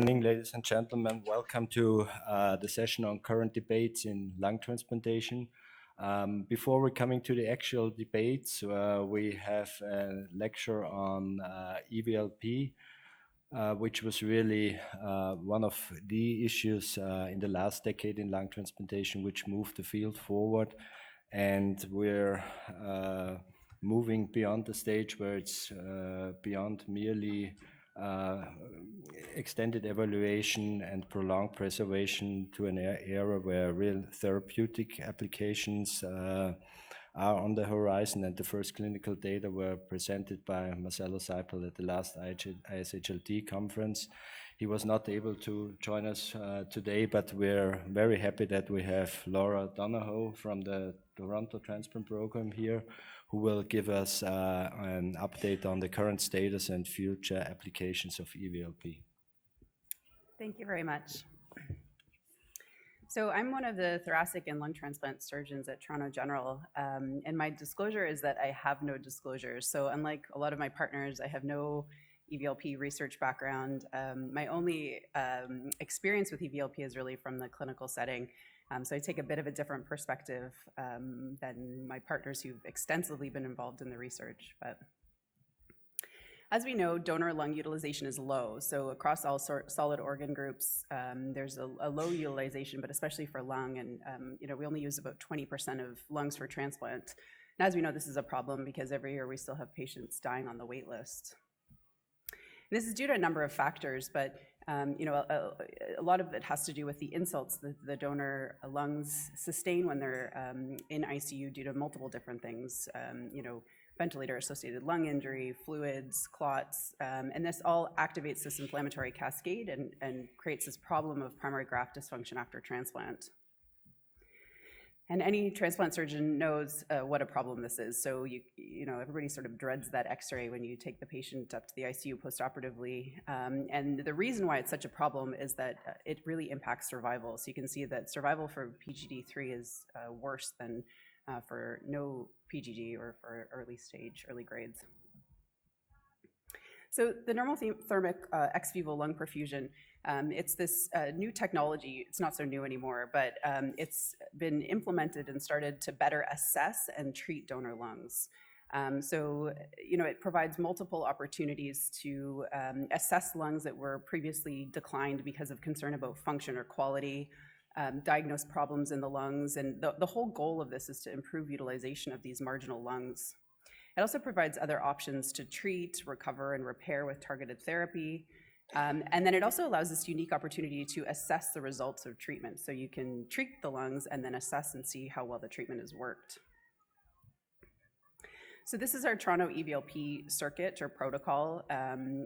Morning, ladies and gentlemen. Welcome to the session on current debates in lung transplantation. Before we're coming to the actual debates, we have a lecture on EVLP, which was really one of the issues in the last decade in lung transplantation, which moved the field forward. And we're moving beyond the stage where it's beyond merely extended evaluation and prolonged preservation to an era where real therapeutic applications are on the horizon, and the first clinical data were presented by Marcelo Cypel at the last ISHLT conference. He was not able to join us today, but we're very happy that we have Donahoe from the Toronto Transplant Program here, who will give us an update on the current status and future applications of EVLP. Thank you very much. So I'm one of the thoracic and lung transplant surgeons at Toronto General, and my disclosure is that I have no disclosures. So unlike a lot of my partners, I have no EVLP research background. My only experience with EVLP is really from the clinical setting. So I take a bit of a different perspective than my partners who've extensively been involved in the research. But as we know, donor lung utilization is low. So across all solid organ groups, there's a low utilization, but especially for lung. And we only use about 20% of lungs for transplant. And as we know, this is a problem because every year we still have patients dying on the wait list. And this is due to a number of factors, but a lot of it has to do with the insults that the donor lungs sustain when they're in ICU due to multiple different things, ventilator-associated lung injury, fluids, clots, and this all activates this inflammatory cascade and creates this problem of primary graft dysfunction after transplant. And any transplant surgeon knows what a problem this is. So everybody sort of dreads that X-ray when you take the patient up to the ICU postoperatively. And the reason why it's such a problem is that it really impacts survival. So you can see that survival for PGD3 is worse than for no PGD or for early grades. So the normothermic ex vivo lung perfusion, it's this new technology. It's not so new anymore, but it's been implemented and started to better assess and treat donor lungs. It provides multiple opportunities to assess lungs that were previously declined because of concern about function or quality, diagnose problems in the lungs, and the whole goal of this is to improve utilization of these marginal lungs. It also provides other options to treat, recover, and repair with targeted therapy. And then it also allows this unique opportunity to assess the results of treatment. So you can treat the lungs and then assess and see how well the treatment has worked. So this is our Toronto EVLP circuit or protocol.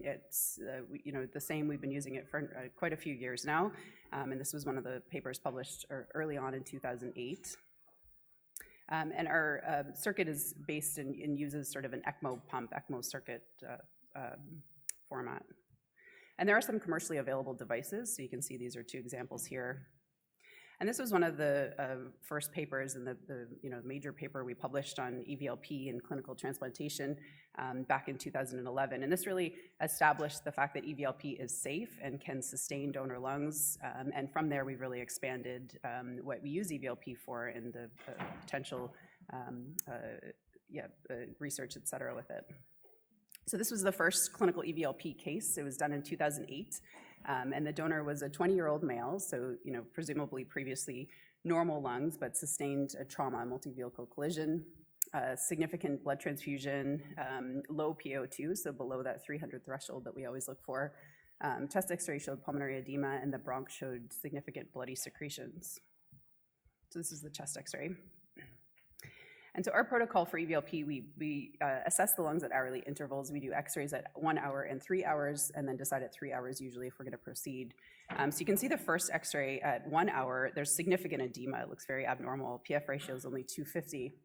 It's the same. We've been using it for quite a few years now. And this was one of the papers published early on in 2008. And our circuit is based and uses sort of an ECMO pump, ECMO circuit format. And there are some commercially available devices. So you can see these are two examples here. And this was one of the first papers in the major paper we published on EVLP and clinical transplantation back in 2011. And this really established the fact that EVLP is safe and can sustain donor lungs. And from there, we've really expanded what we use EVLP for and the potential research, et cetera, with it. So this was the first clinical EVLP case. It was done in 2008. And the donor was a 20-year-old male, so presumably previously normal lungs, but sustained a trauma, multi-vehicle collision, significant blood transfusion, low PO2, so below that 300 threshold that we always look for. Chest X-ray showed pulmonary edema, and the bronch showed significant bloody secretions. So this is the chest X-ray. And so our protocol for EVLP, we assess the lungs at hourly intervals. We do X-rays at 1 hour and 3 hours, and then decide at 3 hours usually if we're going to proceed. So you can see the first X-ray at 1 hour, there's significant edema. It looks very abnormal. PF ratio is only 250.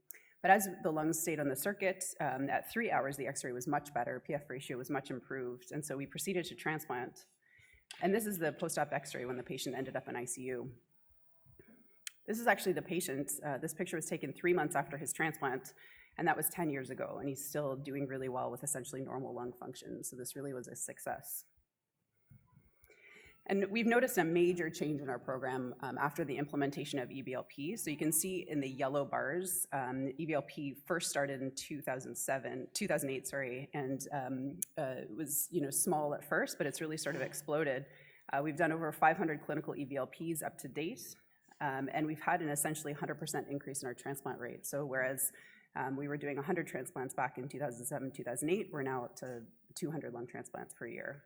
But as the lungs stayed on the circuit, at 3 hours, the X-ray was much better. PF ratio was much improved. And so we proceeded to transplant. And this is the post-op X-ray when the patient ended up in ICU. This is actually the patient. This picture was taken 3 months after his transplant, and that was 10 years ago, and he's still doing really well with essentially normal lung function, so this really was a success. And we've noticed a major change in our program after the implementation of EVLP. So you can see in the yellow bars, EVLP first started in 2008, sorry, and it was small at first, but it's really sort of exploded. We've done over 500 clinical EVLPs up to date, and we've had an essentially 100% increase in our transplant rate. So whereas we were doing 100 transplants back in 2007, 2008, we're now up to 200 lung transplants per year.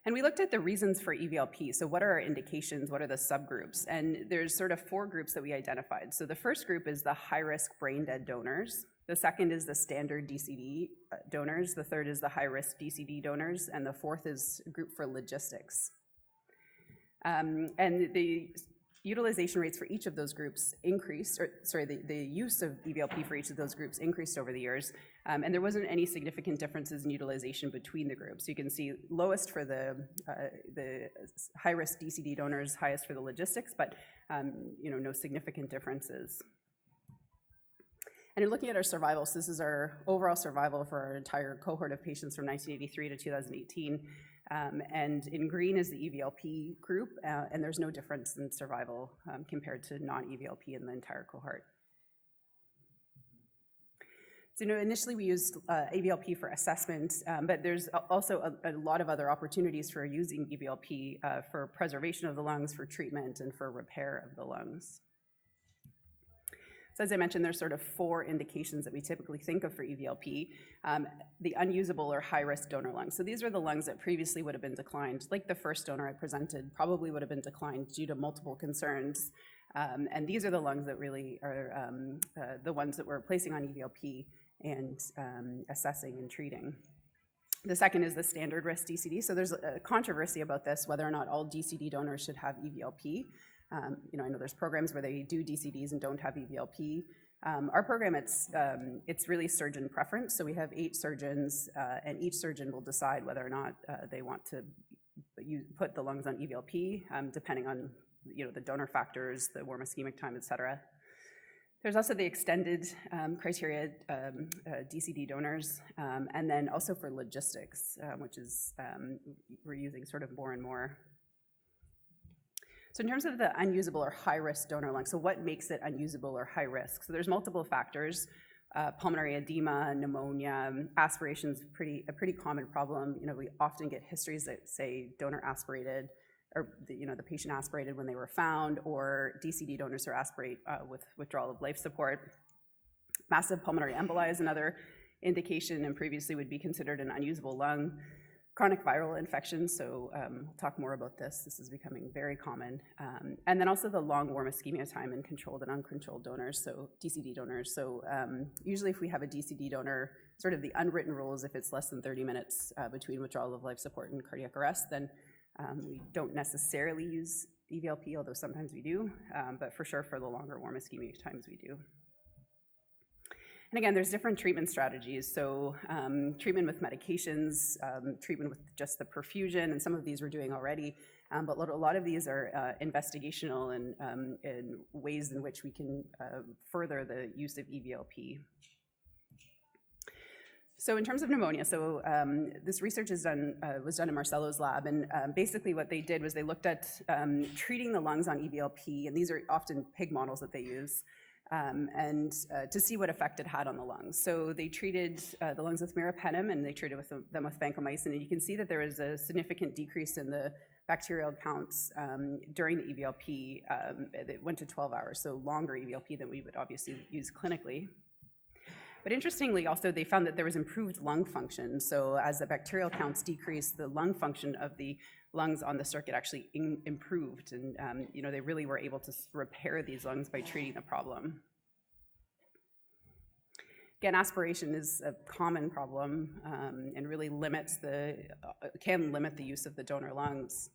And we looked at the reasons for EVLP. So what are our indications? What are the subgroups? And there's sort of 4 groups that we identified. So the first group is the high-risk brain-dead donors. The second is the standard DCD donors. The third is the high-risk DCD donors. And the fourth is a group for logistics. And the utilization rates for each of those groups increased, or sorry, the use of EVLP for each of those groups increased over the years, and there wasn't any significant differences in utilization between the groups. You can see lowest for the high-risk DCD donors, highest for the logistics, but no significant differences. And in looking at our survival, so this is our overall survival for our entire cohort of patients from 1983 to 2018. And in green is the EVLP group, and there's no difference in survival compared to non-EVLP in the entire cohort. So initially we used EVLP for assessment, but there's also a lot of other opportunities for using EVLP for preservation of the lungs, for treatment, and for repair of the lungs. So as I mentioned, there's sort of 4 indications that we typically think of for EVLP. The unusable or high-risk donor lungs. So these are the lungs that previously would have been declined, like the first donor I presented, probably would have been declined due to multiple concerns. And these are the lungs that really are the ones that we're placing on EVLP and assessing and treating. The second is the standard risk DCD. So there's a controversy about this, whether or not all DCD donors should have EVLP. I know there's programs where they do DCDs and don't have EVLP. Our program, it's really surgeon preference. So we have 8 surgeons, and each surgeon will decide whether or not they want to put the lungs on EVLP, depending on the donor factors, the warm ischemic time, et cetera. There's also the extended criteria DCD donors, and then also for logistics, which is we're using sort of more and more. So in terms of the unusable or high-risk donor lung, so what makes it unusable or high risk? So there's multiple factors: pulmonary edema, pneumonia, aspiration is a pretty common problem. We often get histories that say donor aspirated, or the patient aspirated when they were found, or DCD donors who aspirate with withdrawal of life support. Massive pulmonary emboli is another indication, and previously would be considered an unusable lung. Chronic viral infections, so we'll talk more about this. This is becoming very common. And then also the long warm ischemia time in controlled and uncontrolled donors, so DCD donors. So usually if we have a DCD donor, sort of the unwritten rules, if it's less than 30 minutes between withdrawal of life support and cardiac arrest, then we don't necessarily use EVLP, although sometimes we do, but for sure for the longer warm ischemic times we do. And again, there's different treatment strategies. So treatment with medications, treatment with just the perfusion, and some of these we're doing already, but a lot of these are investigational and ways in which we can further the use of EVLP. So in terms of pneumonia, so this research was done in Marcelo's lab, and basically what they did was they looked at treating the lungs on EVLP, and these are often pig models that they use, and to see what effect it had on the lungs. So they treated the lungs with meropenem, and they treated them with vancomycin, and you can see that there was a significant decrease in the bacterial counts during the EVLP. It went to 12 hours, so longer EVLP than we would obviously use clinically. But interestingly, also, they found that there was improved lung function. So as the bacterial counts decreased, the lung function of the lungs on the circuit actually improved. And they really were able to repair these lungs by treating the problem. Again, aspiration is a common problem and really can limit the use of the donor lungs.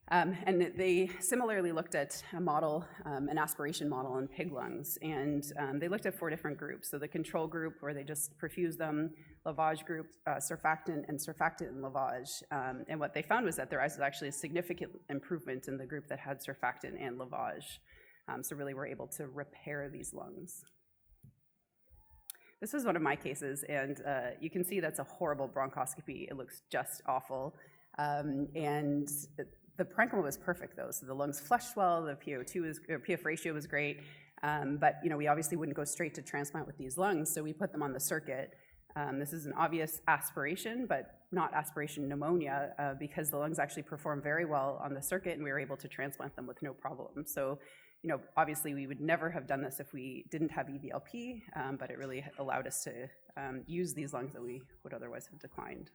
And they similarly looked at a model, an aspiration model in pig lungs, and they looked at 4 different groups. So the control group, where they just perfused them, lavage group, surfactant and lavage. And what they found was that there was actually a significant improvement in the group that had surfactant and lavage. So really we're able to repair these lungs. This was one of my cases, and you can see that's a horrible bronchoscopy. It looks just awful. And the parenchyma was perfect though, so the lungs flushed well, the PF ratio was great, but we obviously wouldn't go straight to transplant with these lungs, so we put them on the circuit. This is an obvious aspiration, but not aspiration pneumonia, because the lungs actually perform very well on the circuit, and we were able to transplant them with no problem. So, obviously we would never have done this if we didn't have EVLP, but it really allowed us to use these lungs that we would otherwise have declined.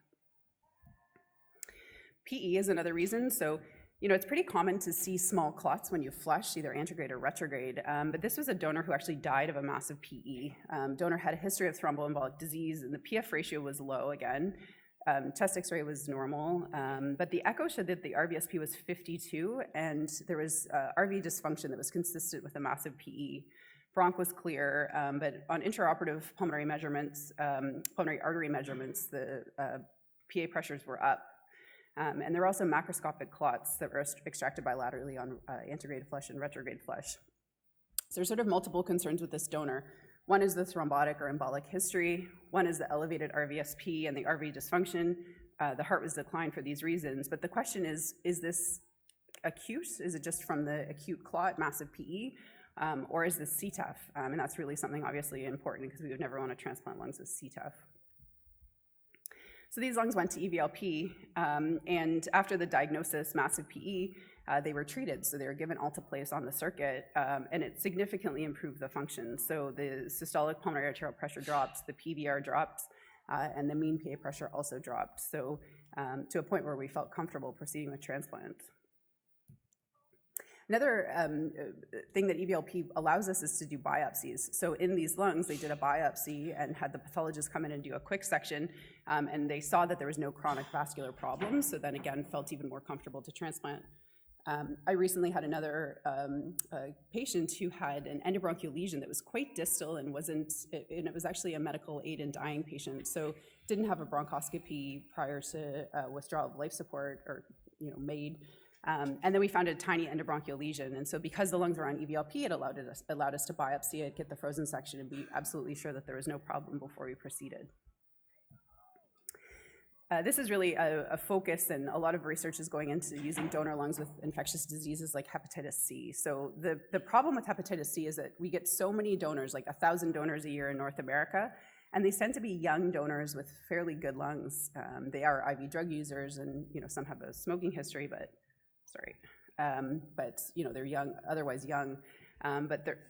PE is another reason. So, it's pretty common to see small clots when you flush, either antegrade or retrograde, but this was a donor who actually died of a massive PE. Donor had a history of thromboembolic disease, and the PF ratio was low again. Chest X-ray was normal, but the echo showed that the RVSP was 52, and there was RV dysfunction that was consistent with a massive PE. Bronch was clear, but on intraoperative pulmonary measurements, pulmonary artery measurements, the PA pressures were up. And there were also macroscopic clots that were extracted bilaterally on antegrade flush and retrograde flush. So there's sort of multiple concerns with this donor. One is the thrombotic or embolic history. One is the elevated RVSP and the RV dysfunction. The heart was declined for these reasons. But the question is this acute? Is it just from the acute clot, massive PE? Or is this CTEPH? And that's really something obviously important because we would never want to transplant lungs with CTEPH. So these lungs went to EVLP, and after the diagnosis, massive PE, they were treated. So they were given alteplase on the circuit, and it significantly improved the function. So the systolic pulmonary arterial pressure dropped, the PVR dropped, and the mean PA pressure also dropped. So to a point where we felt comfortable proceeding with transplant. Another thing that EVLP allows us is to do biopsies. So in these lungs, they did a biopsy and had the pathologist come in and do a quick section, and they saw that there was no chronic vascular problems, so then again, felt even more comfortable to transplant. I recently had another patient who had an endobronchial lesion that was quite distal and it was actually a medical aid in dying patient, so didn't have a bronchoscopy prior to withdrawal of life support or made. And then we found a tiny endobronchial lesion, and so because the lungs were on EVLP, it allowed us to biopsy it, get the frozen section, and be absolutely sure that there was no problem before we proceeded. This is really a focus, and a lot of research is going into using donor lungs with infectious diseases like hepatitis C. So the problem with hepatitis C is that we get so many donors, like 1,000 donors a year in North America, and they tend to be young donors with fairly good lungs. They are IV drug users, and some have a smoking history, but they're young, otherwise young, but they're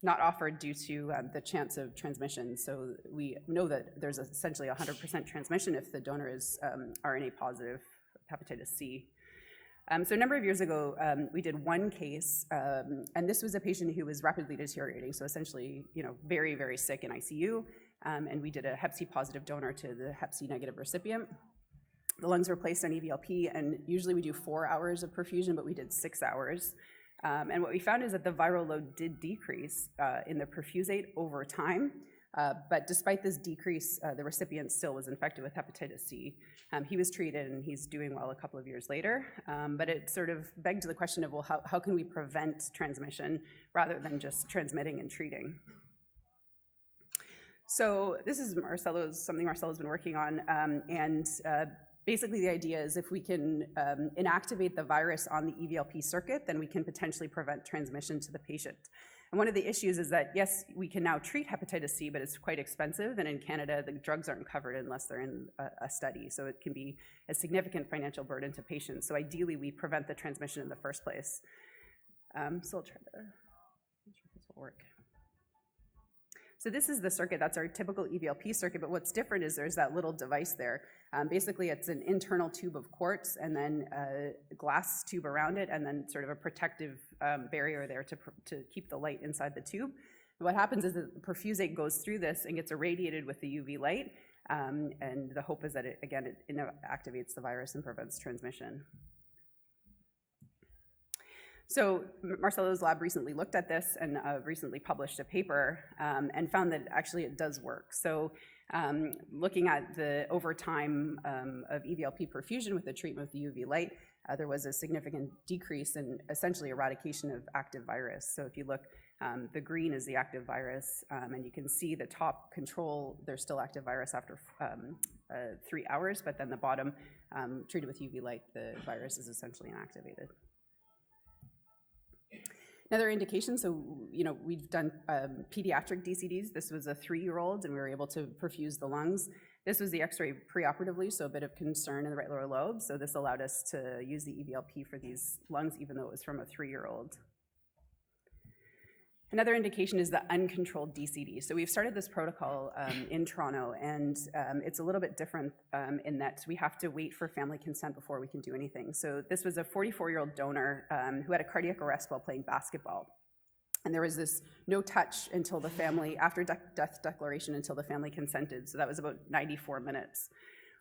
not offered due to the chance of transmission. So we know that there's essentially 100% transmission if the donor is RNA positive hepatitis C. So a number of years ago, we did one case, and this was a patient who was rapidly deteriorating, so essentially, very, very sick in ICU, and we did a hep C positive donor to the hep C negative recipient. The lungs were placed on EVLP, and usually we do 4 hours of perfusion, but we did 6 hours. And what we found is that the viral load did decrease in the perfusate over time, but despite this decrease, the recipient still was infected with hepatitis C. He was treated, and he's doing well a couple of years later, but it sort of begged the question of, well, how can we prevent transmission rather than just transmitting and treating? So this is something Marcelo's been working on, and basically the idea is if we can inactivate the virus on the EVLP circuit, then we can potentially prevent transmission to the patient. And one of the issues is that, yes, we can now treat hepatitis C, but it's quite expensive, and in Canada, the drugs aren't covered unless they're in a study, so it can be a significant financial burden to patients. So ideally, we prevent the transmission in the first place. So I'll try to, I'm sure this will work. So this is the circuit, that's our typical EVLP circuit, but what's different is there's that little device there. Basically, it's an internal tube of quartz and then a glass tube around it, and then sort of a protective barrier there to keep the light inside the tube. And what happens is that the perfusate goes through this and gets irradiated with the UV light, and the hope is that it activates the virus and prevents transmission. So Marcelo's lab recently looked at this and recently published a paper and found that actually it does work. So looking at the overtime of EVLP perfusion with the treatment with the UV light, there was a significant decrease in essentially eradication of active virus. So if you look, the green is the active virus, and you can see the top control, there's still active virus after 3 hours, but then the bottom treated with UV light, the virus is essentially inactivated. Another indication, so we've done pediatric DCDs. This was a 3-year-old, and we were able to perfuse the lungs. This was the X-ray preoperatively, so a bit of concern in the right lower lobe. So this allowed us to use the EVLP for these lungs, even though it was from a 3-year-old. Another indication is the uncontrolled DCD. So we've started this protocol in Toronto, and it's a little bit different in that we have to wait for family consent before we can do anything. So this was a 44-year-old donor who had a cardiac arrest while playing basketball. And there was this no touch until the family, after death declaration, until the family consented. So that was about 94 minutes.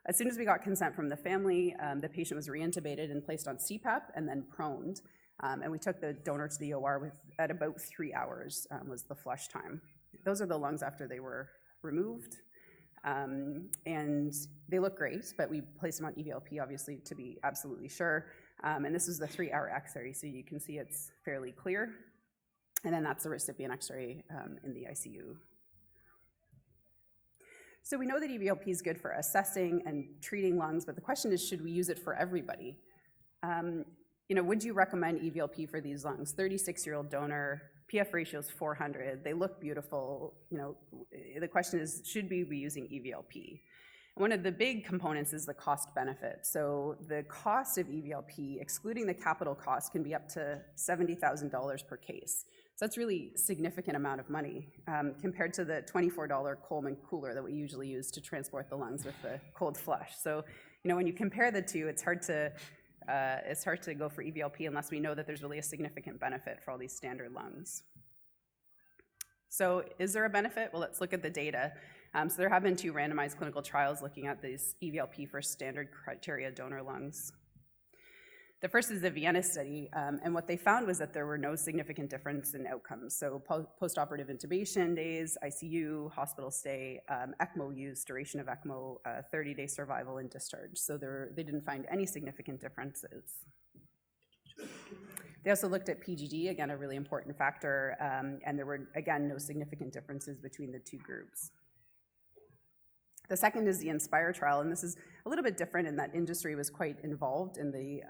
As soon as we got consent from the family, the patient was reintubated and placed on CPAP and then proned. And we took the donor to the OR at about 3 hours was the flush time. Those are the lungs after they were removed. And they look great, but we placed them on EVLP, obviously, to be absolutely sure. And this is the 3-hour X-ray, so you can see it's fairly clear. And then that's the recipient X-ray in the ICU. So we know that EVLP is good for assessing and treating lungs, but the question is, should we use it for everybody? Would you recommend EVLP for these lungs? 36-year-old donor, PF ratio is 400. They look beautiful. The question is, should we be using EVLP? One of the big components is the cost benefit. So the cost of EVLP, excluding the capital cost, can be up to $70,000 per case. So that's really a significant amount of money compared to the $24 Coleman cooler that we usually use to transport the lungs with the cold flush. So, when you compare the two, it's hard to go for EVLP unless we know that there's really a significant benefit for all these standard lungs. So is there a benefit? Well, let's look at the data. So there have been 2 randomized clinical trials looking at this EVLP for standard criteria donor lungs. The first is the Vienna study, and what they found was that there were no significant difference in outcomes. So post-operative intubation days, ICU, hospital stay, ECMO use, duration of ECMO, 30-day survival and discharge. So they didn't find any significant differences. They also looked at PGD, again, a really important factor, and there were, again, no significant differences between the 2 groups. The second is the INSPIRE trial, and this is a little bit different in that industry was quite involved in the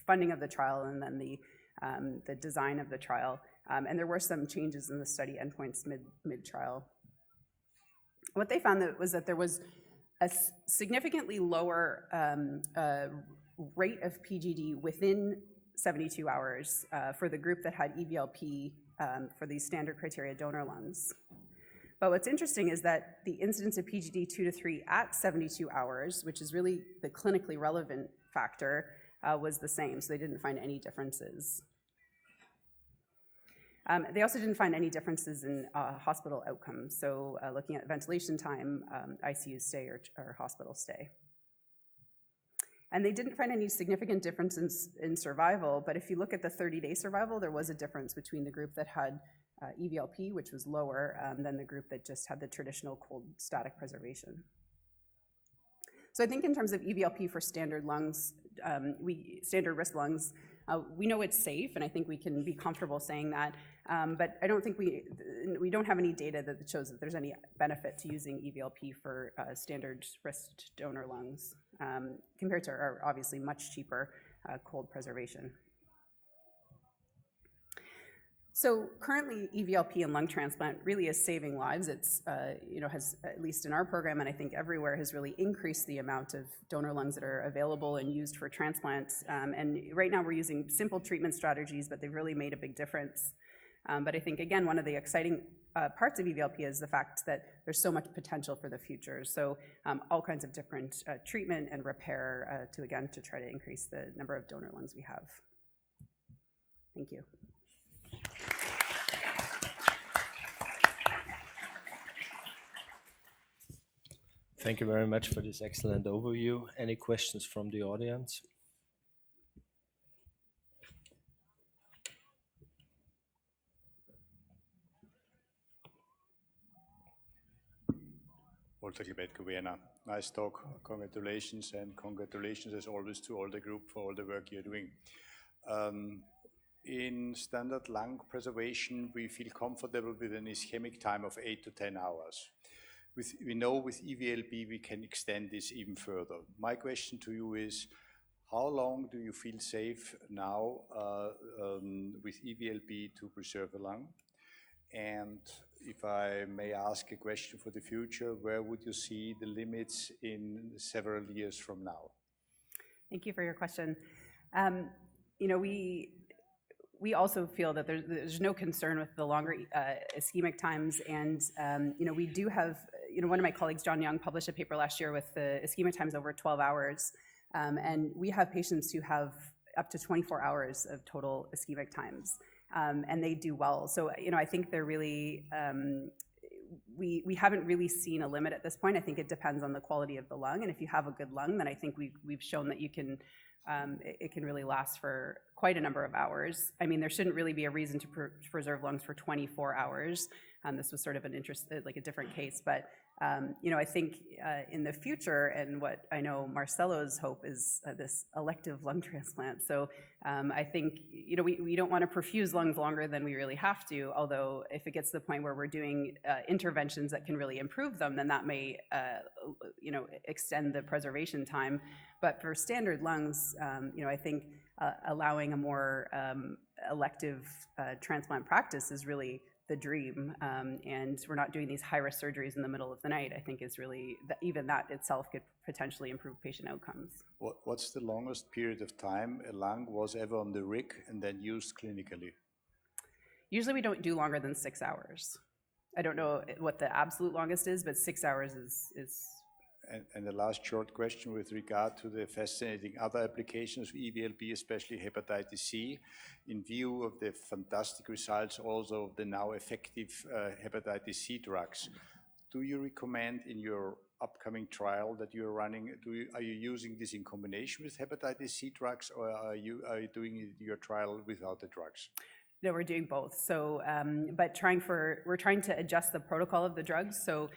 funding of the trial and then the design of the trial. And there were some changes in the study endpoints mid-trial. What they found was that there was a significantly lower rate of PGD within 72 hours for the group that had EVLP for these standard criteria donor lungs. But what's interesting is that the incidence of PGD 2 to 3 at 72 hours, which is really the clinically relevant factor, was the same, so they didn't find any differences. They also didn't find any differences in hospital outcomes, so looking at ventilation time, ICU stay, or hospital stay. And they didn't find any significant differences in survival, but if you look at the 30-day survival, there was a difference between the group that had EVLP, which was lower than the group that just had the traditional cold static preservation. So I think in terms of EVLP for standard lungs, standard risk lungs, we know it's safe, and I think we can be comfortable saying that, but I don't think we don't have any data that shows that there's any benefit to using EVLP for standard risk donor lungs compared to our obviously much cheaper cold preservation. So currently, EVLP in lung transplant really is saving lives. It's, has, at least in our program, and I think everywhere, has really increased the amount of donor lungs that are available and used for transplants. And right now we're using simple treatment strategies, but they've really made a big difference. But I think, again, one of the exciting parts of EVLP is the fact that there's so much potential for the future. So all kinds of different treatment and repair to try to increase the number of donor lungs we have. Thank you. Thank you very much for this excellent overview. Any questions from the audience? Walter Klebetko, Vienna. Nice talk. Congratulations, and congratulations as always to all the group for all the work you're doing. In standard lung preservation, we feel comfortable with an ischemic time of 8 to 10 hours. we know with EVLP we can extend this even further. My question to you is, how long do you feel safe now with EVLP to preserve a lung? And if I may ask a question for the future, where would you see the limits in several years from now? Thank you for your question. You know, we also feel that there's no concern with the longer ischemic times, and you know, we do have, you know, one of my colleagues, John Young, published a paper last year with the ischemic times over 12 hours, and we have patients who have up to 24 hours of total ischemic times, and they do well. So, you know, I think they're really, we haven't really seen a limit at this point. I think it depends on the quality of the lung, and if you have a good lung, then I think we've shown that you can, it can really last for quite a number of hours. I mean, there shouldn't really be a reason to preserve lungs for 24 hours. This was sort of an like a different case, but you know, I think in the future, and what I know Marcelo's hope is this elective lung transplant. So I think, you know, we don't want to perfuse lungs longer than we really have to, although if it gets to the point where we're doing interventions that can really improve them, then that may, you know, extend the preservation time. But for standard lungs, you know, I think allowing a more elective transplant practice is really the dream, and we're not doing these high-risk surgeries in the middle of the night. I think is really, even that itself could potentially improve patient outcomes. What's the longest period of time a lung was ever on the rig and then used clinically? Usually we don't do longer than 6 hours. I don't know what the absolute longest is, but 6 hours is. And the last short question with regard to the fascinating other applications of EVLP, especially hepatitis C, in view of the fantastic results also of the now effective hepatitis C drugs. Do you recommend in your upcoming trial that you're running, are you using this in combination with hepatitis C drugs, or are you doing your trial without the drugs? No, we're doing both. So, but we're trying to adjust the protocol of the drugs. So,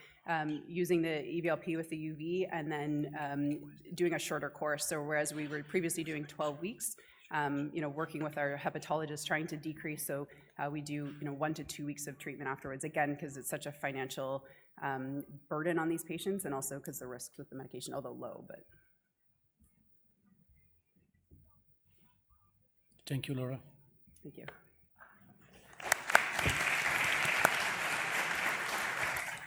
using the EVLP with the UV, and then doing a shorter course. So, whereas we were previously doing 12 weeks, you know, working with our hepatologists, trying to decrease. So, we do, you know, 1 to 2 weeks of treatment afterwards. Again, because it's such a financial burden on these patients, and also because the risks with the medication, although low, but. Thank you, Laura. Thank you.